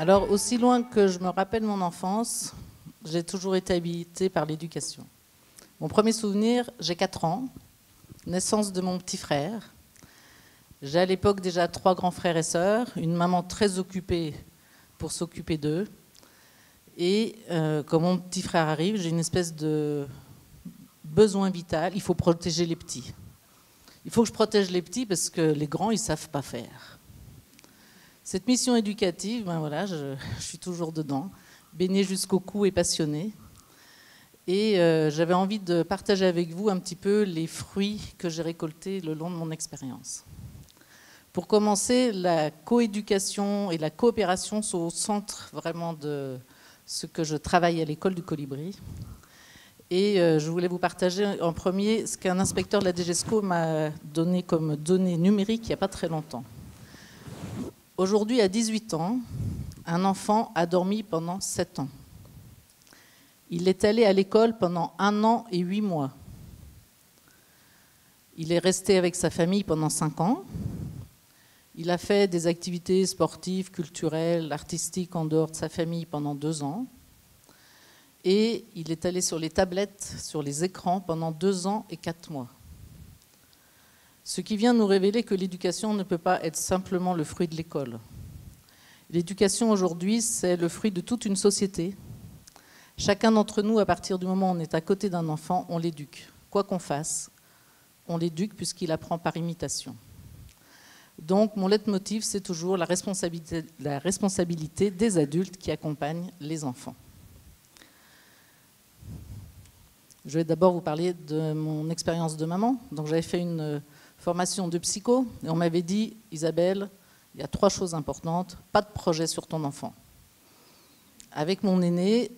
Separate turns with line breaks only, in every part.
Alors, aussi loin que je me rappelle mon enfance, j'ai toujours été habitée par l'éducation. Mon premier souvenir, j'ai 4 ans, naissance de mon petit frère. J'ai à l'époque déjà 3 grands frères et sœurs, une maman très occupée pour s'occuper d'eux. Et quand mon petit frère arrive, j'ai une espèce de besoin vital, il faut protéger les petits. Il faut que je protège les petits parce que les grands, ils ne savent pas faire. Cette mission éducative, ben voilà, je suis toujours dedans, baignée jusqu'au cou et passionnée. Et j'avais envie de partager avec vous un petit peu les fruits que j'ai récoltés le long de mon expérience. Pour commencer, la coéducation et la coopération sont au centre vraiment de ce que je travaille à l'école du Colibri. Et je voulais vous partager en premier ce qu'un inspecteur de la DGESCO m'a donné comme données numériques il n'y a pas très longtemps. Aujourd'hui, à 18 ans, un enfant a dormi pendant 7 ans. Il est allé à l'école pendant 1 an et 8 mois. Il est resté avec sa famille pendant 5 ans. Il a fait des activités sportives, culturelles, artistiques en dehors de sa famille pendant 2 ans. Et il est allé sur les tablettes, sur les écrans pendant 2 ans et 4 mois. Ce qui vient nous révéler que l'éducation ne peut pas être simplement le fruit de l'école. L'éducation aujourd'hui, c'est le fruit de toute une société. Chacun d'entre nous, à partir du moment où on est à côté d'un enfant, on l'éduque. Quoi qu'on fasse, on l'éduque puisqu'il apprend par imitation. Donc, mon leitmotiv, c'est toujours la responsabilité des adultes qui accompagnent les enfants. Je vais d'abord vous parler de mon expérience de maman. Donc, j'avais fait une formation de psycho et on m'avait dit, Isabelle, il y a 3 choses importantes, pas de projet sur ton enfant. Avec mon aîné,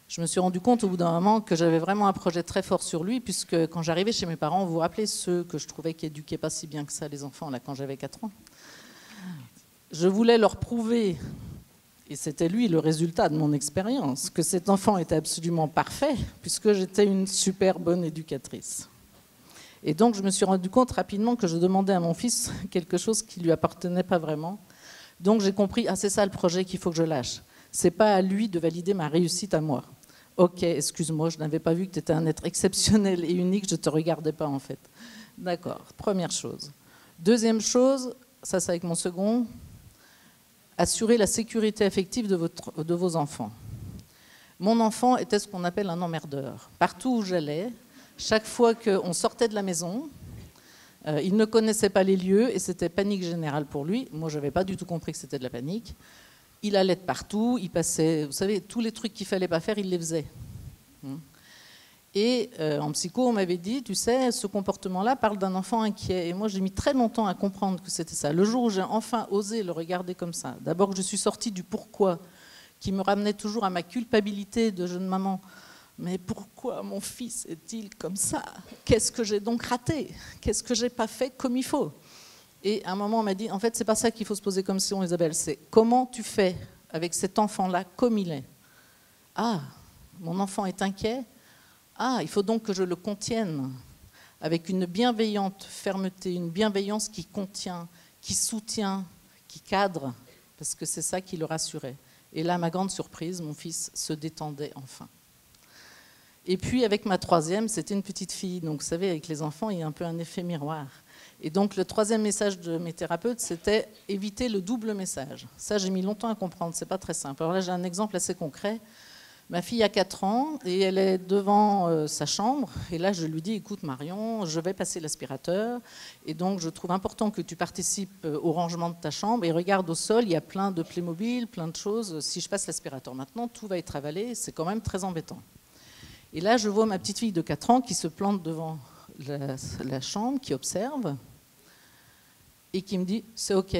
je me suis rendu compte au bout d'un moment que j'avais vraiment un projet très fort sur lui, puisque quand j'arrivais chez mes parents, vous vous rappelez ceux que je trouvais qui éduquaient pas si bien que ça les enfants là quand j'avais 4 ans. Je voulais leur prouver, et c'était lui le résultat de mon expérience, que cet enfant était absolument parfait, puisque j'étais une super bonne éducatrice. Et donc je me suis rendu compte rapidement que je demandais à mon fils quelque chose qui lui appartenait pas vraiment. Donc j'ai compris, ah c'est ça le projet qu'il faut que je lâche. C'est pas à lui de valider ma réussite à moi. Ok, excuse-moi, je n'avais pas vu que tu étais un être exceptionnel et unique, je ne te regardais pas en fait. D'accord, première chose. Deuxième chose, ça c'est avec mon second, assurer la sécurité affective de vos enfants. Mon enfant était ce qu'on appelle un emmerdeur. Partout où j'allais, chaque fois qu'on sortait de la maison, il ne connaissait pas les lieux et c'était panique générale pour lui. Moi, je n'avais pas du tout compris que c'était de la panique. Il allait de partout, il passait, vous savez, tous les trucs qu'il ne fallait pas faire, il les faisait. Et en psycho, on m'avait dit, tu sais, ce comportement-là parle d'un enfant inquiet. Et moi, j'ai mis très longtemps à comprendre que c'était ça. Le jour où j'ai enfin osé le regarder comme ça, d'abord je suis sortie du pourquoi, qui me ramenait toujours à ma culpabilité de jeune maman. Mais pourquoi mon fils est-il comme ça? Qu'est-ce que j'ai donc raté? Qu'est-ce que j'ai pas fait comme il faut? Et à un moment, on m'a dit, en fait, c'est pas ça qu'il faut se poser comme question, Isabelle, c'est comment tu fais avec cet enfant-là comme il est? Ah, mon enfant est inquiet? Ah, il faut donc que je le contienne avec une bienveillante fermeté, une bienveillance qui contient, qui soutient, qui cadre, parce que c'est ça qui le rassurait. Et là, ma grande surprise, mon fils se détendait enfin. Et puis, avec ma troisième, c'était une petite fille. Donc, vous savez, avec les enfants, il y a un peu un effet miroir. Et donc, le troisième message de mes thérapeutes, c'était éviter le double message. Ça, j'ai mis longtemps à comprendre, c'est pas très simple. Alors là, j'ai un exemple assez concret. Ma fille a 4 ans et elle est devant sa chambre. Et là, je lui dis, écoute Marion, je vais passer l'aspirateur. Et donc, je trouve important que tu participes au rangement de ta chambre. Et regarde au sol, il y a plein de Playmobil, plein de choses. Si je passe l'aspirateur maintenant, tout va être avalé. C'est quand même très embêtant. Et là, je vois ma petite fille de 4 ans qui se plante devant la chambre, qui observe et qui me dit, c'est OK,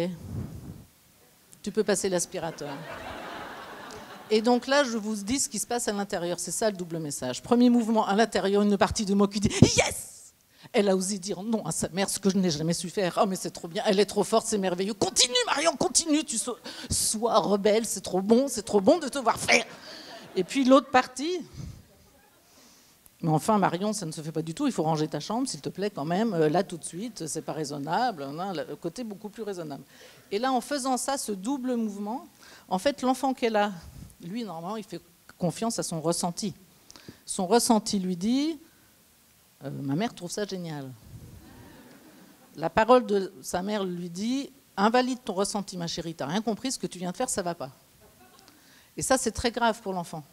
tu peux passer l'aspirateur. Et donc là, je vous dis ce qui se passe à l'intérieur. C'est ça le double message. Premier mouvement, à l'intérieur, une partie de moi qui dit « Yes !» Elle a osé dire non à sa mère, ce que je n'ai jamais su faire. « Oh, mais c'est trop bien, elle est trop forte, c'est merveilleux. Continue, Marion, continue, tu sois rebelle, c'est trop bon de te voir faire. » Et puis l'autre partie, Mais enfin, Marion, ça ne se fait pas du tout. Il faut ranger ta chambre, s'il te plaît, quand même. Là, tout de suite, c'est pas raisonnable. Le côté beaucoup plus raisonnable. Et là, en faisant ça, ce double mouvement, en fait, l'enfant qu'elle a, lui, normalement, il fait confiance à son ressenti. Son ressenti lui dit ma mère trouve ça génial. La parole de sa mère lui dit invalide ton ressenti, ma chérie. Tu n'as rien compris, ce que tu viens de faire, ça ne va pas. Et ça, c'est très grave pour l'enfant.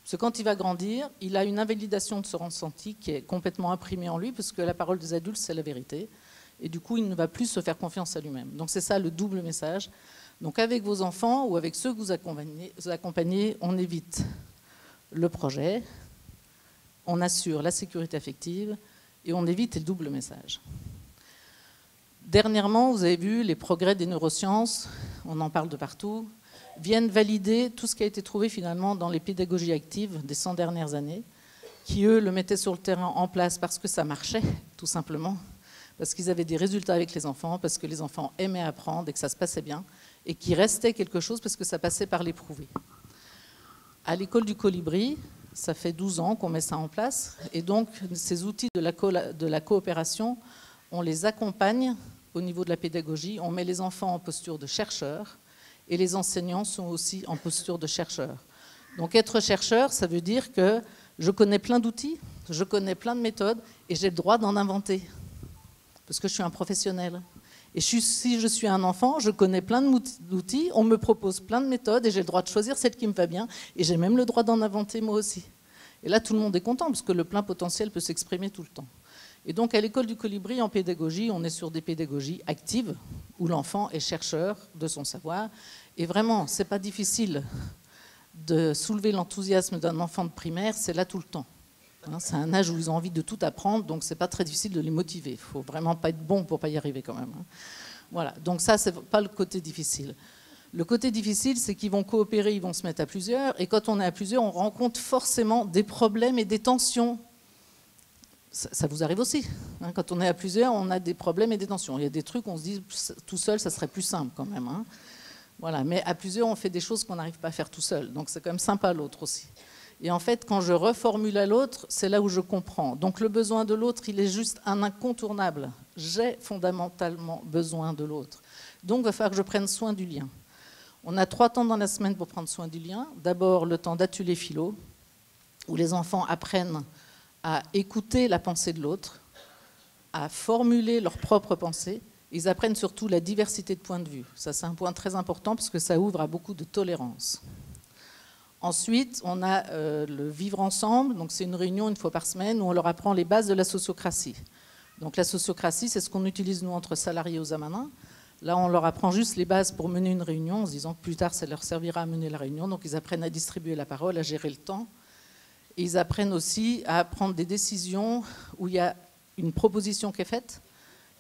Parce que quand il va grandir, il a une invalidation de ce ressenti qui est complètement imprimée en lui, parce que la parole des adultes, c'est la vérité. Et du coup, il ne va plus se faire confiance à lui-même. Donc c'est ça le double message. Donc avec vos enfants ou avec ceux que vous accompagnez, on évite le projet, on assure la sécurité affective et on évite le double message. Dernièrement, vous avez vu les progrès des neurosciences, on en parle de partout, viennent valider tout ce qui a été trouvé finalement dans les pédagogies actives des 100 dernières années, qui eux le mettaient sur le terrain en place parce que ça marchait, tout simplement, parce qu'ils avaient des résultats avec les enfants, parce que les enfants aimaient apprendre et que ça se passait bien, et qu'il restait quelque chose parce que ça passait par l'éprouvé. À l'école du Colibri, ça fait 12 ans qu'on met ça en place, et donc ces outils de la coopération, on les accompagne au niveau de la pédagogie, on met les enfants en posture de chercheurs, et les enseignants sont aussi en posture de chercheurs. Donc être chercheur, ça veut dire que je connais plein d'outils, je connais plein de méthodes, et j'ai le droit d'en inventer, parce que je suis un professionnel. Et si je suis un enfant, je connais plein d'outils, on me propose plein de méthodes, et j'ai le droit de choisir celle qui me va bien, et j'ai même le droit d'en inventer moi aussi. Et là, tout le monde est content, parce que le plein potentiel peut s'exprimer tout le temps. Et donc, à l'école du Colibri, en pédagogie, on est sur des pédagogies actives, où l'enfant est chercheur de son savoir. Et vraiment, ce n'est pas difficile de soulever l'enthousiasme d'un enfant de primaire, c'est là tout le temps. C'est un âge où ils ont envie de tout apprendre, donc ce n'est pas très difficile de les motiver. Il ne faut vraiment pas être bon pour ne pas y arriver quand même. Voilà, donc ça, ce n'est pas le côté difficile. Le côté difficile, c'est qu'ils vont coopérer, ils vont se mettre à plusieurs, et quand on est à plusieurs, on rencontre forcément des problèmes et des tensions. Ça vous arrive aussi. Quand on est à plusieurs, on a des problèmes et des tensions. Il y a des trucs, on se dit, tout seul, ça serait plus simple quand même. Voilà. Mais à plusieurs, on fait des choses qu'on n'arrive pas à faire tout seul. Donc c'est quand même sympa l'autre aussi. Et en fait, quand je reformule à l'autre, c'est là où je comprends. Donc le besoin de l'autre, il est juste un incontournable. J'ai fondamentalement besoin de l'autre. Donc il va falloir que je prenne soin du lien. On a 3 temps dans la semaine pour prendre soin du lien. D'abord, le temps d'atelier philo, où les enfants apprennent à écouter la pensée de l'autre, à formuler leur propre pensée. Ils apprennent surtout la diversité de points de vue. Ça, c'est un point très important parce que ça ouvre à beaucoup de tolérance. Ensuite, on a le vivre ensemble. Donc, c'est une réunion une fois par semaine où on leur apprend les bases de la sociocratie. Donc, la sociocratie, c'est ce qu'on utilise, nous, entre salariés aux amanins. Là, on leur apprend juste les bases pour mener une réunion en se disant que plus tard, ça leur servira à mener la réunion. Donc, ils apprennent à distribuer la parole, à gérer le temps. Et ils apprennent aussi à prendre des décisions où il y a une proposition qui est faite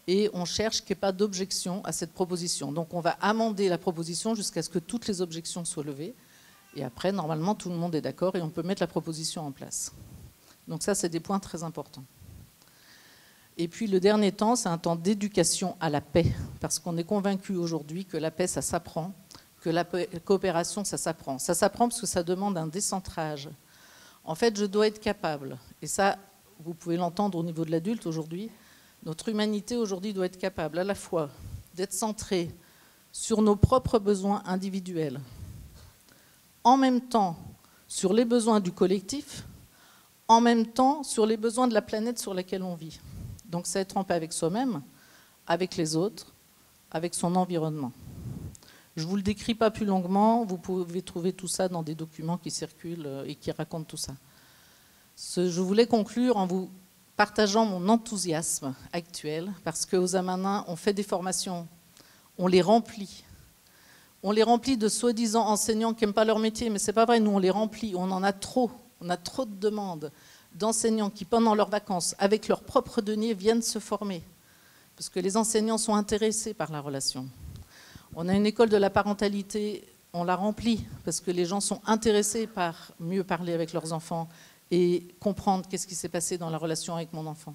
et on cherche qu'il n'y ait pas d'objection à cette proposition. Donc on va amender la proposition jusqu'à ce que toutes les objections soient levées. Et après, normalement, tout le monde est d'accord et on peut mettre la proposition en place. Donc ça, c'est des points très importants. Et puis le dernier temps, c'est un temps d'éducation à la paix. Parce qu'on est convaincu aujourd'hui que la paix, ça s'apprend, que la coopération, ça s'apprend. Ça s'apprend parce que ça demande un décentrage. En fait, je dois être capable, et ça, vous pouvez l'entendre au niveau de l'adulte aujourd'hui, notre humanité aujourd'hui doit être capable à la fois d'être centrée sur nos propres besoins individuels, en même temps sur les besoins du collectif, en même temps sur les besoins de la planète sur laquelle on vit. Donc, c'est être en paix avec soi-même, avec les autres, avec son environnement. Je ne vous le décris pas plus longuement, vous pouvez trouver tout ça dans des documents qui circulent et qui racontent tout ça. Je voulais conclure en vous partageant mon enthousiasme actuel, parce qu'aux Amanins, on fait des formations, on les remplit. On les remplit de soi-disant enseignants qui n'aiment pas leur métier, mais ce n'est pas vrai, nous on les remplit, on en a trop, on a trop de demandes d'enseignants qui, pendant leurs vacances, avec leurs propres deniers, viennent se former, parce que les enseignants sont intéressés par la relation. On a une école de la parentalité, on la remplit parce que les gens sont intéressés par mieux parler avec leurs enfants et comprendre qu'est-ce qui s'est passé dans la relation avec mon enfant.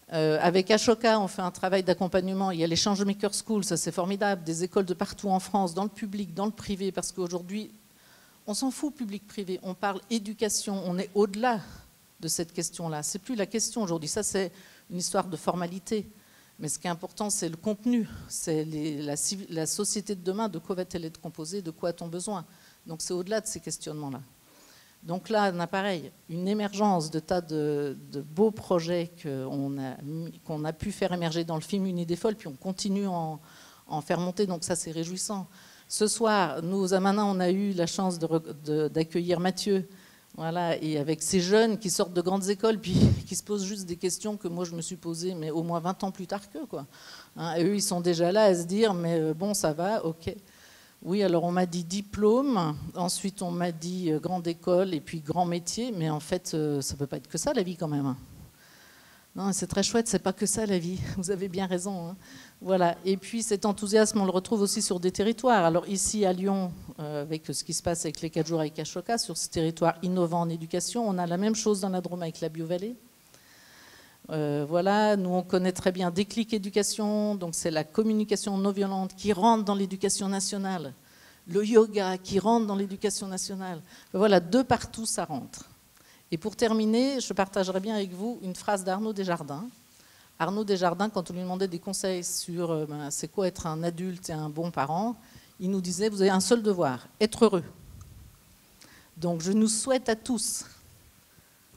Avec Ashoka, on fait un travail d'accompagnement. Il y a les Changemaker Schools, ça c'est formidable, des écoles de partout en France, dans le public, dans le privé, parce qu'aujourd'hui, on s'en fout public-privé, on parle éducation, on est au-delà de cette question-là. C'est plus la question aujourd'hui. Ça, c'est une histoire de formalité. Mais ce qui est important, c'est le contenu. C'est la société de demain, de quoi va-t-elle être composée, de quoi a-t-on besoin. Donc c'est au-delà de ces questionnements-là. Donc là, on a pareil, une émergence de tas de beaux projets qu'on a pu faire émerger dans le film Une idée folle, puis on continue à en faire monter, donc ça c'est réjouissant. Ce soir, nous, à Manin, on a eu la chance d'accueillir Mathieu, voilà, et avec ces jeunes qui sortent de grandes écoles, puis qui se posent juste des questions que moi je me suis posées, mais au moins 20 ans plus tard qu'eux, quoi. Hein, et eux, ils sont déjà là à se dire, mais bon, ça va, ok. Oui, alors on m'a dit diplôme, ensuite on m'a dit grande école et puis grand métier, mais en fait, ça ne peut pas être que ça la vie quand même. Non, c'est très chouette, c'est pas que ça la vie, vous avez bien raison. Hein. Voilà. Et puis cet enthousiasme, on le retrouve aussi sur des territoires. Alors ici à Lyon, avec ce qui se passe avec les 4 jours avec Ashoka, sur ce territoire innovant en éducation, on a la même chose dans la Drôme avec la Biovallée. Voilà, nous on connaît très bien Déclic Éducation, donc c'est la communication non violente qui rentre dans l'éducation nationale, le yoga qui rentre dans l'éducation nationale. Voilà, de partout ça rentre. Et pour terminer, je partagerai bien avec vous une phrase d'Arnaud Desjardins. Arnaud Desjardins, quand on lui demandait des conseils sur c'est quoi être un adulte et un bon parent, il nous disait, vous avez un seul devoir, être heureux. Donc je nous souhaite à tous,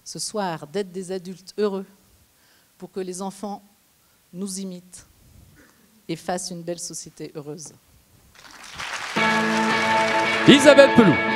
ce soir, d'être des adultes heureux, pour que les enfants nous imitent et fassent une belle société heureuse.
Isabelle Peloux.